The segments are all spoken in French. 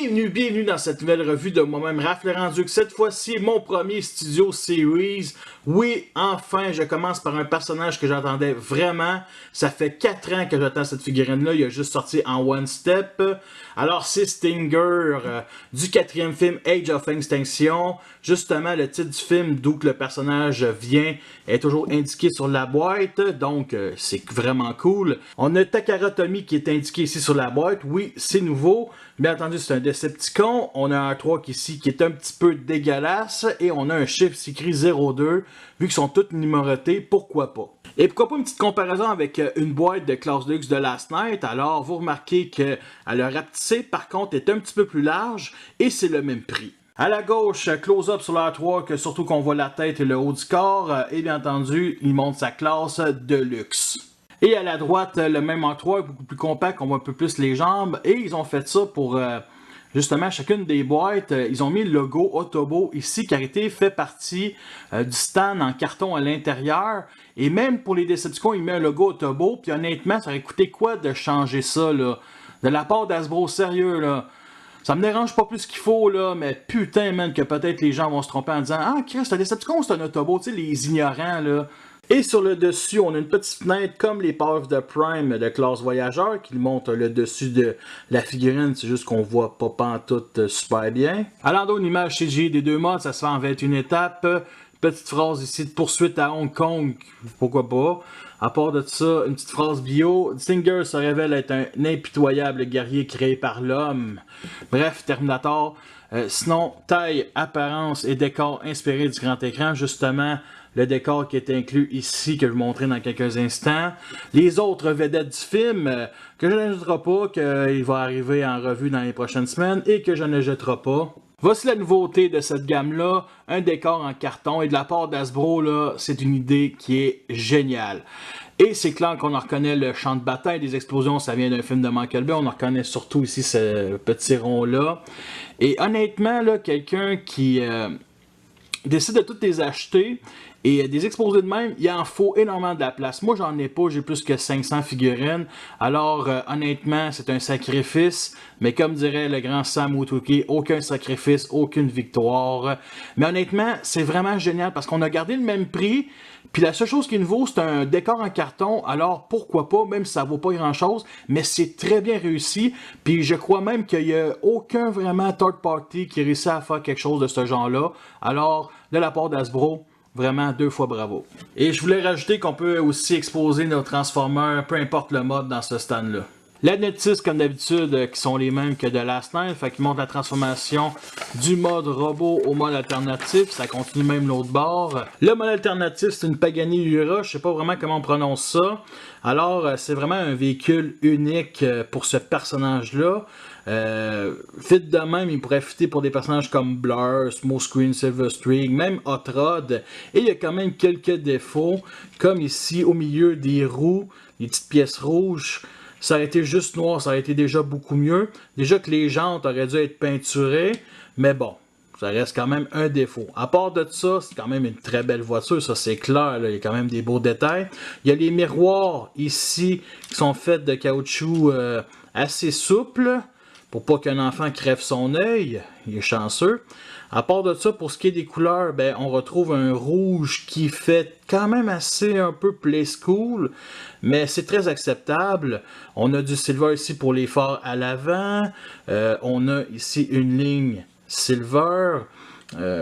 Bienvenue dans cette nouvelle revue de moi-même, Raph Leranduc. Cette fois-ci, mon premier Studio Series. Oui, enfin, je commence par un personnage que j'attendais vraiment. Ça fait 4 ans que j'attends cette figurine-là. Il a juste sorti en One Step. Alors, c'est Stinger du 4e film Age of Extinction. Justement, le titre du film, d'où que le personnage vient, est toujours indiqué sur la boîte. Donc, c'est vraiment cool. On a Takara Tomy qui est indiqué ici sur la boîte. Oui, c'est nouveau. Bien entendu, c'est un Decepticon. On a un 3 ici qui est un petit peu dégueulasse. Et on a un chiffre écrit 02. Vu qu'ils sont tous numérotés, pourquoi pas? Et pourquoi pas une petite comparaison avec une boîte de Class Deluxe de Last Night. Alors, vous remarquez que le rapetissé, par contre, est un petit peu plus large. Et c'est le même prix. À la gauche, close-up sur l'R3, que surtout qu'on voit la tête et le haut du corps. Et bien entendu, il montre sa classe de luxe. Et à la droite, le même R3 est beaucoup plus compact, on voit un peu plus les jambes. Et ils ont fait ça pour, justement, chacune des boîtes. Ils ont mis le logo Autobo ici, qui a été fait partie du stand en carton à l'intérieur. Et même pour les Decepticons, ils mettent un logo Autobo. Puis honnêtement, ça aurait coûté quoi de changer ça, là? De la part d'Hasbro, sérieux, là? Ça me dérange pas plus qu'il faut, là, mais putain, man, que peut-être les gens vont se tromper en disant « Ah, Chris, c'est un Decepticon ou c'est un Autobo? » Tu sais, les ignorants, là. Et sur le dessus, on a une petite fenêtre comme les Power of the Prime de classe voyageur qui montre le dessus de la figurine. C'est juste qu'on voit pas pantoute super bien. Allant d'une image CGI des deux modes, ça se fait en 21 étapes. Petite phrase ici de poursuite à Hong Kong, pourquoi pas. À part de ça, une petite phrase bio. Stinger se révèle être un impitoyable guerrier créé par l'homme. Bref, Terminator. Sinon, taille, apparence et décor inspirés du grand écran, justement. Le décor qui est inclus ici, que je vais vous montrer dans quelques instants. Les autres vedettes du film, que je ne jetterai pas, qu'il va arriver en revue dans les prochaines semaines et que je ne jetterai pas. Voici la nouveauté de cette gamme-là, un décor en carton. Et de la part d'Hasbro, là, c'est une idée qui est géniale. Et c'est clair qu'on en reconnaît le champ de bataille, des explosions, ça vient d'un film de Michael Bay. On en reconnaît surtout ici ce petit rond-là. Et honnêtement, là, quelqu'un qui décide de toutes les acheter, et des exposés de même, il en faut énormément de la place. Moi, j'en ai pas, j'ai plus que 500 figurines. Alors, honnêtement, c'est un sacrifice. Mais comme dirait le grand Sam Witwicky, aucun sacrifice, aucune victoire. Mais honnêtement, c'est vraiment génial parce qu'on a gardé le même prix. Puis la seule chose qui est nouveau, c'est un décor en carton. Alors, pourquoi pas, même si ça vaut pas grand-chose. Mais c'est très bien réussi. Puis je crois même qu'il n'y a aucun vraiment third party qui réussit à faire quelque chose de ce genre-là. Alors, de la part d'Hasbro, vraiment 2 fois bravo. Et je voulais rajouter qu'on peut aussi exposer nos Transformers, peu importe le mode dans ce stand-là. La notice, comme d'habitude, qui sont les mêmes que de Last Night, fait qu'ils montrent la transformation du mode robot au mode alternatif, ça continue même l'autre bord. Le mode alternatif, c'est une Pagani Huayra, je sais pas vraiment comment on prononce ça. Alors, c'est vraiment un véhicule unique pour ce personnage-là. Fit de même, il pourrait fitter pour des personnages comme Blur, Smokescreen, Silverstreak, même Hot Rod. Et il y a quand même quelques défauts, comme ici au milieu des roues, les petites pièces rouges. Ça aurait été juste noir, ça aurait été déjà beaucoup mieux. Déjà que les jantes auraient dû être peinturées, mais bon, ça reste quand même un défaut. À part de ça, c'est quand même une très belle voiture, ça c'est clair, là. Il y a quand même des beaux détails. Il y a les miroirs ici qui sont faits de caoutchouc assez souple, pour pas qu'un enfant crève son œil, il est chanceux. À part de ça, pour ce qui est des couleurs, ben, on retrouve un rouge qui fait quand même assez un peu play school, mais c'est très acceptable. On a du silver ici pour les phares à l'avant. On a ici une ligne silver,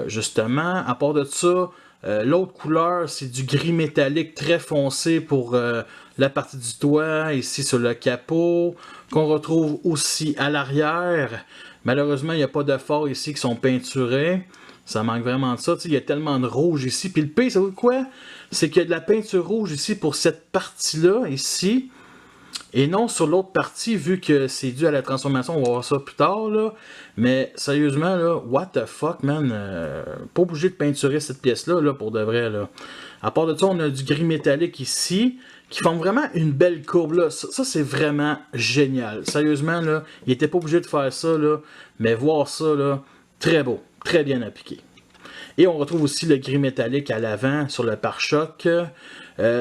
justement. À part de ça, l'autre couleur, c'est du gris métallique très foncé pour la partie du toit, ici sur le capot, qu'on retrouve aussi à l'arrière. Malheureusement, il n'y a pas de phares ici qui sont peinturés. Ça manque vraiment de ça. Il y a tellement de rouge ici. Puis le pire, savez-vous quoi? C'est qu'il y a de la peinture rouge ici pour cette partie-là, ici. Et non sur l'autre partie, vu que c'est dû à la transformation. On va voir ça plus tard, là. Mais sérieusement, là, what the fuck, man? Pas obligé de peinturer cette pièce-là, là, pour de vrai, là. À part de ça, on a du gris métallique ici, qui forme vraiment une belle courbe, là. Ça c'est vraiment génial. Sérieusement, là, il était pas obligé de faire ça, là. Mais voir ça, là, très beau, très bien appliqué. Et on retrouve aussi le gris métallique à l'avant, sur le pare-choc.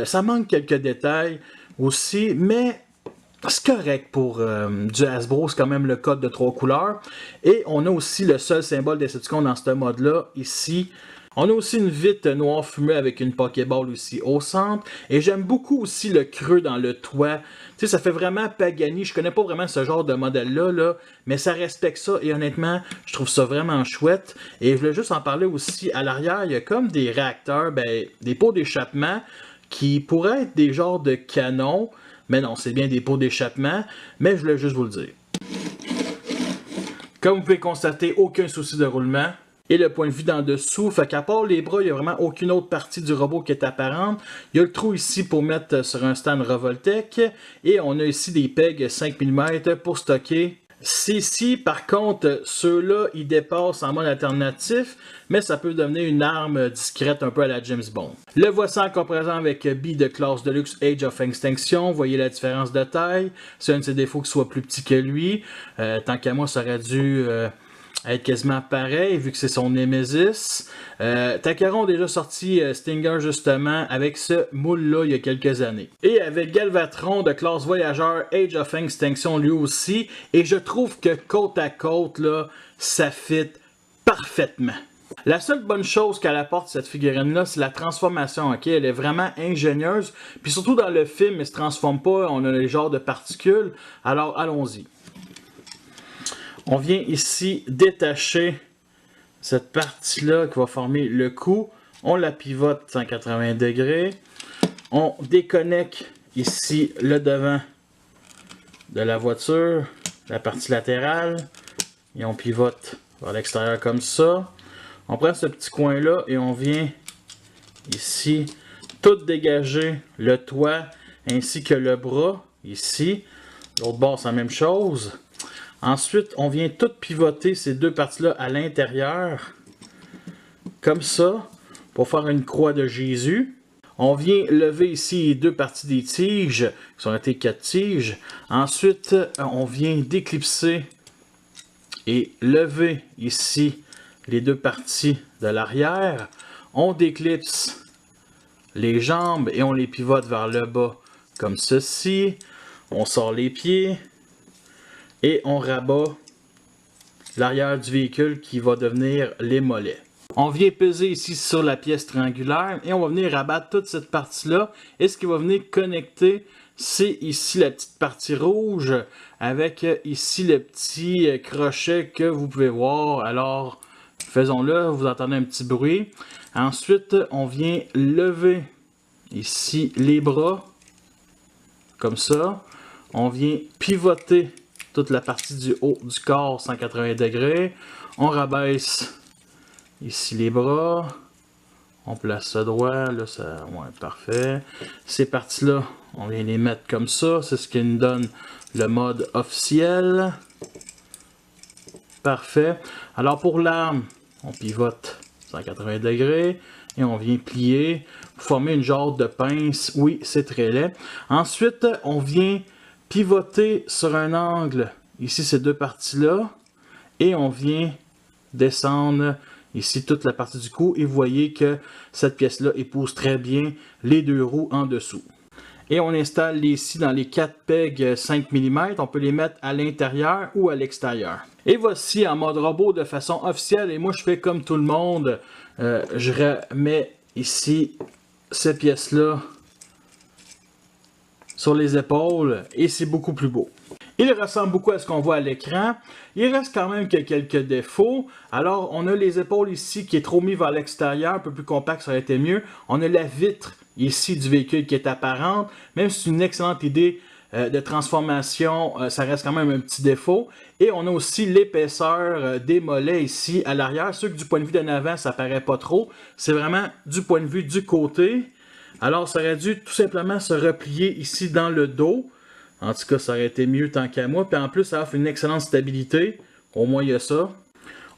Ça manque quelques détails aussi, mais c'est correct pour du Hasbro, c'est quand même le code de 3 couleurs. Et on a aussi le seul symbole Decepticon dans ce mode-là, ici. On a aussi une vitre noire fumée avec une Pokéball aussi au centre. Et j'aime beaucoup aussi le creux dans le toit. Tu sais, ça fait vraiment Pagani. Je connais pas vraiment ce genre de modèle-là, là, mais ça respecte ça. Et honnêtement, je trouve ça vraiment chouette. Et je voulais juste en parler aussi. À l'arrière, il y a comme des réacteurs, des pots d'échappement qui pourraient être des genres de canons. Mais non, c'est bien des pots d'échappement. Mais je voulais juste vous le dire. Comme vous pouvez constater, aucun souci de roulement. Et le point de vue d'en dessous, fait qu'à part les bras, il n'y a vraiment aucune autre partie du robot qui est apparente. Il y a le trou ici pour mettre sur un stand Revoltech. Et on a ici des pegs 5 mm pour stocker. Ici, par contre, ceux-là, ils dépassent en mode alternatif, mais ça peut devenir une arme discrète un peu à la James Bond. Le voici en comparaison avec B de classe Deluxe Age of Extinction. Vous voyez la différence de taille. C'est un de ses défauts qu'il soit plus petit que lui. Tant qu'à moi, ça aurait dû être quasiment pareil vu que c'est son Nemesis. Takara a déjà sorti Stinger justement avec ce moule-là il y a quelques années. Et avec Galvatron de classe Voyageur Age of Extinction lui aussi. Et je trouve que côte à côte, là, ça fit parfaitement. La seule bonne chose qu'elle apporte cette figurine-là, c'est la transformation. Ok, elle est vraiment ingénieuse. Puis surtout dans le film, elle ne se transforme pas. On a les genres de particules. Alors allons-y. On vient ici détacher cette partie-là qui va former le cou. On la pivote 180 degrés. On déconnecte ici le devant de la voiture, la partie latérale. Et on pivote vers l'extérieur comme ça. On prend ce petit coin-là et on vient ici tout dégager le toit ainsi que le bras ici. L'autre bord, c'est la même chose. Ensuite, on vient tout pivoter ces deux parties-là à l'intérieur, comme ça, pour faire une croix de Jésus. On vient lever ici les deux parties des tiges, qui sont été 4 tiges. Ensuite, on vient déclipser et lever ici les deux parties de l'arrière. On déclipse les jambes et on les pivote vers le bas, comme ceci. On sort les pieds. Et on rabat l'arrière du véhicule qui va devenir les mollets. On vient peser ici sur la pièce triangulaire et on va venir rabattre toute cette partie-là. Et ce qui va venir connecter, c'est ici la petite partie rouge avec ici le petit crochet que vous pouvez voir. Alors, faisons-le, vous entendez un petit bruit. Ensuite, on vient lever ici les bras, comme ça. On vient pivoter toute la partie du haut du corps 180 degrés. On rabaisse ici les bras. On place ça droit. Là, ça, ouais, parfait. Ces parties-là, on vient les mettre comme ça. C'est ce qui nous donne le mode officiel. Parfait. Alors pour l'arme, on pivote 180 degrés. Et on vient plier pour former une genre de pince. Oui, c'est très laid. Ensuite, on vient pivoter sur un angle, ici ces deux parties-là, et on vient descendre ici toute la partie du cou, et vous voyez que cette pièce-là épouse très bien les deux roues en dessous. Et on installe les scies dans les 4 pegs 5 mm, on peut les mettre à l'intérieur ou à l'extérieur. Et voici en mode robot de façon officielle, et moi je fais comme tout le monde, je remets ici ces pièces-là sur les épaules et c'est beaucoup plus beau. Il ressemble beaucoup à ce qu'on voit à l'écran. Il reste quand même que quelques défauts. Alors, on a les épaules ici qui est trop mis vers l'extérieur, un peu plus compact, ça aurait été mieux. On a la vitre ici du véhicule qui est apparente. Même si c'est une excellente idée de transformation, ça reste quand même un petit défaut. Et on a aussi l'épaisseur des mollets ici à l'arrière. Ceux que du point de vue d'un avant, ça paraît pas trop. C'est vraiment du point de vue du côté. Alors, ça aurait dû tout simplement se replier ici dans le dos. En tout cas, ça aurait été mieux tant qu'à moi. Puis en plus, ça offre une excellente stabilité. Au moins, il y a ça.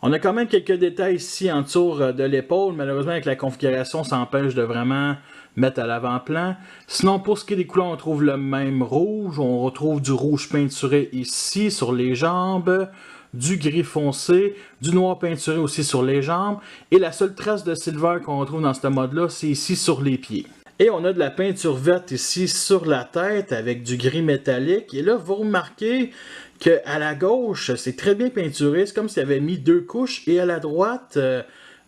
On a quand même quelques détails ici en dessous de l'épaule. Malheureusement, avec la configuration, ça empêche de vraiment mettre à l'avant-plan. Sinon, pour ce qui est des couleurs, on trouve le même rouge. On retrouve du rouge peinturé ici sur les jambes. Du gris foncé, du noir peinturé aussi sur les jambes. Et la seule trace de silver qu'on retrouve dans ce mode-là, c'est ici sur les pieds. Et on a de la peinture verte ici sur la tête avec du gris métallique. Et là, vous remarquez qu'à la gauche, c'est très bien peinturé. C'est comme s'il avait mis 2 couches. Et à la droite,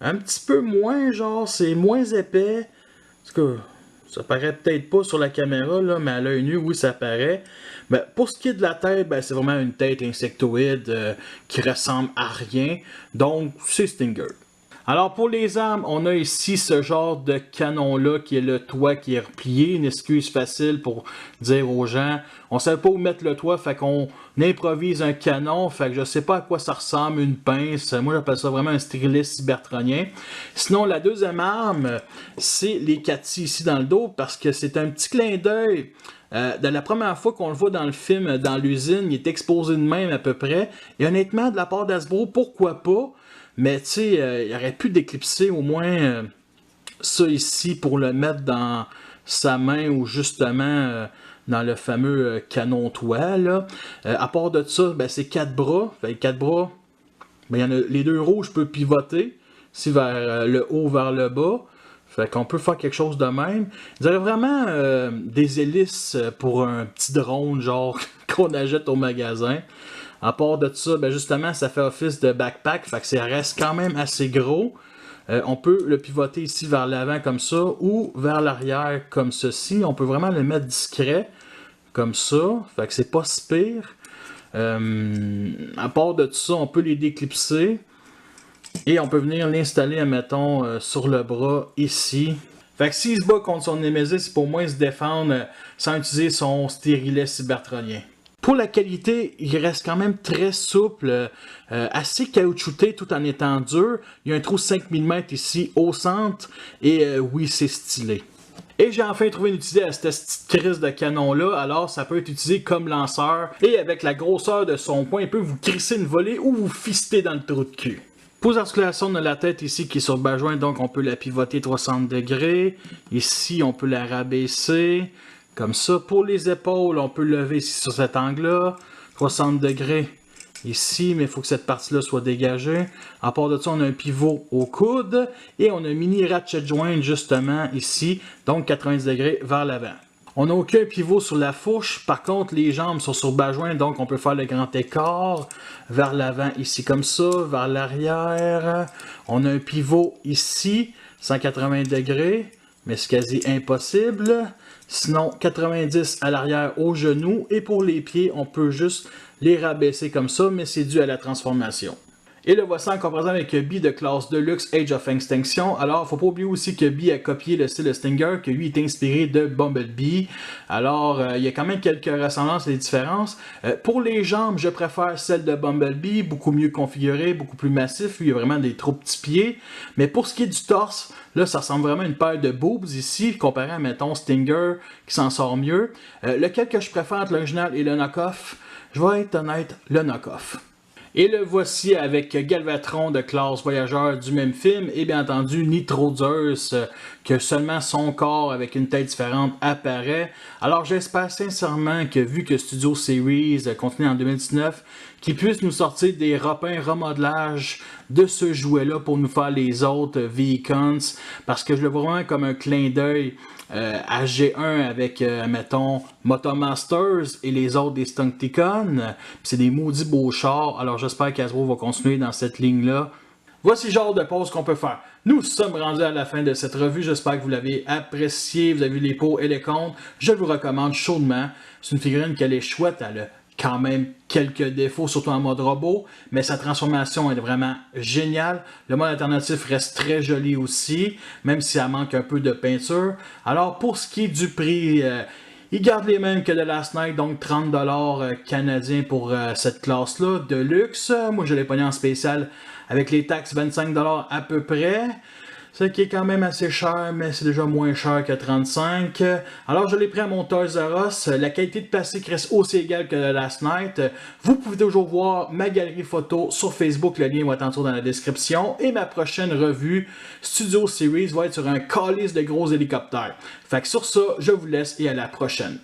un petit peu moins, genre, c'est moins épais. En tout cas, ça paraît peut-être pas sur la caméra, là, mais à l'œil nu, oui, ça paraît. Mais pour ce qui est de la tête, ben, c'est vraiment une tête insectoïde qui ressemble à rien. Donc, c'est Stinger. Alors pour les armes, on a ici ce genre de canon-là qui est le toit qui est replié. Une excuse facile pour dire aux gens, on ne savait pas où mettre le toit, fait qu'on improvise un canon. Fait que je sais pas à quoi ça ressemble, une pince. Moi j'appelle ça vraiment un stylet cybertronien. Sinon la deuxième arme, c'est les Cathy ici dans le dos parce que c'est un petit clin d'œil. De la première fois qu'on le voit dans le film, dans l'usine, il est exposé de même à peu près. Et honnêtement, de la part d'Hasbro, pourquoi pas? Mais tu sais, il aurait pu déclipser au moins ça ici pour le mettre dans sa main ou justement dans le fameux canon toit. Là. À part de ça, ben, c'est 4 bras. Fait 4 bras, ben, y en a, les 2 rouges peuvent pivoter, ici vers le haut, vers le bas. Fait qu'on peut faire quelque chose de même. Ils auraient vraiment des hélices pour un petit drone genre qu'on achète au magasin. À part de ça, ben justement, ça fait office de backpack, fait que ça reste quand même assez gros. On peut le pivoter ici vers l'avant comme ça, ou vers l'arrière comme ceci. On peut vraiment le mettre discret, comme ça, fait que c'est pas si pire. À part de ça, on peut les déclipser. Et on peut venir l'installer, admettons, sur le bras, ici. Fait que s'il se bat contre son Nemesis, c'est pour moins se défendre sans utiliser son stérilet cybertronien. Pour la qualité, il reste quand même très souple, assez caoutchouté tout en étant dur. Il y a un trou 5 mm ici au centre et oui, c'est stylé. Et j'ai enfin trouvé une utilité à cette petite crise de canon-là, alors ça peut être utilisé comme lanceur. Et avec la grosseur de son poing, il peut vous crisser une volée ou vous fister dans le trou de cul. Pour l'articulation de la tête ici qui est sur bas joint, donc on peut la pivoter 360 degrés. Ici, on peut la rabaisser. Comme ça, pour les épaules, on peut lever ici sur cet angle-là, 60 degrés ici, mais il faut que cette partie-là soit dégagée. À part de ça, on a un pivot au coude et on a un mini ratchet joint justement ici, donc 90 degrés vers l'avant. On n'a aucun pivot sur la fourche, par contre les jambes sont sur bas joint, donc on peut faire le grand écart vers l'avant ici comme ça, vers l'arrière. On a un pivot ici, 180 degrés, mais c'est quasi impossible. Sinon, 90 à l'arrière au genou. Et pour les pieds, on peut juste les rabaisser comme ça, mais c'est dû à la transformation. Et le voici en comparaison avec Bee de classe Deluxe Age of Extinction. Alors, il ne faut pas oublier aussi que Bee a copié le style de Stinger, que lui est inspiré de Bumblebee. Alors, il y a quand même quelques ressemblances et différences. Pour les jambes, je préfère celle de Bumblebee, beaucoup mieux configurée, beaucoup plus massif. Lui, il y a vraiment des trop petits pieds. Mais pour ce qui est du torse, là, ça ressemble vraiment à une paire de boobs ici, comparé à, mettons, Stinger, qui s'en sort mieux. Lequel que je préfère entre l'original et le knock-off? Je vais être honnête, le knock-off. Et le voici avec Galvatron de classe voyageur du même film et bien entendu Nitro Zeus que seulement son corps avec une tête différente apparaît. Alors j'espère sincèrement que vu que Studio Series continue en 2019, qu'ils puissent nous sortir des remodelages de ce jouet-là pour nous faire les autres Vehicons parce que je le vois vraiment comme un clin d'œil à G1 avec, mettons, Motomasters et les autres des Stunticon. C'est des maudits beaux chars, alors j'espère qu'Hasbro va continuer dans cette ligne-là. Voici le genre de pause qu'on peut faire. Nous sommes rendus à la fin de cette revue, j'espère que vous l'avez apprécié, vous avez vu les pour et les contre. Je vous recommande chaudement. C'est une figurine qui est chouette, elle a quand même quelques défauts, surtout en mode robot, mais sa transformation est vraiment géniale. Le mode alternatif reste très joli aussi, même si elle manque un peu de peinture. Alors pour ce qui est du prix, il garde les mêmes que The Last Night, donc 30$ canadiens pour cette classe-là, de luxe. Moi je l'ai pogné en spécial avec les taxes 25$ à peu près. Ce qui est quand même assez cher, mais c'est déjà moins cher que 35. Alors je l'ai pris à mon Toys R Us. La qualité de plastique reste aussi égale que The Last Night. Vous pouvez toujours voir ma galerie photo sur Facebook, le lien va être en dessous dans la description. Et ma prochaine revue Studio Series va être sur un calice de gros hélicoptères. Fait que sur ça, je vous laisse et à la prochaine.